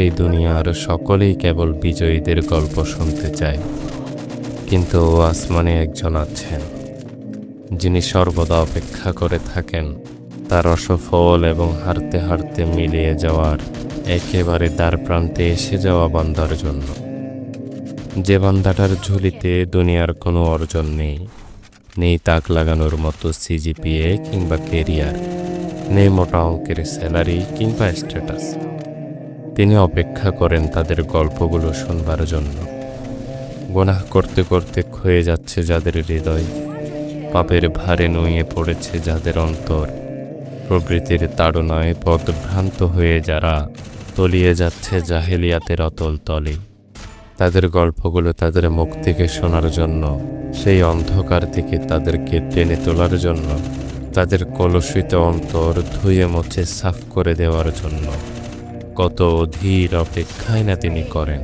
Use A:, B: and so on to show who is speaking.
A: এই দুনিয়ার সকলেই কেবল বিজয়ীদের গল্প শুনতে চায়, কিন্তু আসমানে একজন আছেন যিনি সর্বদা অপেক্ষা করে থাকেন তার অসফল এবং হারতে হারতে মিলিয়ে যাওয়ার একেবারে দ্বার প্রান্তে এসে যাওয়া বান্দার জন্য। যে বান্দাটার ঝুলিতে দুনিয়ার কোনো অর্জন নেই, নেই তাক লাগানোর মতো সিজিপিএ কিংবা কেরিয়ার, নেই মোটা অঙ্কের স্যালারি কিংবা স্ট্যাটাস। তিনি অপেক্ষা করেন তাদের গল্পগুলো শুনবার জন্য। গুনাহ করতে করতে ক্ষয়ে যাচ্ছে যাদের হৃদয়, পাপের ভারে নুয়ে পড়েছে যাদের অন্তর, প্রবৃত্তির তাড়নায় পথভ্রান্ত হয়ে যারা তলিয়ে যাচ্ছে জাহেলিয়াতের অতল তলে, তাদের গল্পগুলো তাদের মুখ থেকে শোনার জন্য, সেই অন্ধকার থেকে তাদেরকে টেনে তোলার জন্য, তাদের কলুষিত অন্তর ধুয়ে মুছে সাফ করে দেওয়ার জন্য কত অধীর অপেক্ষাই না তিনি করেন।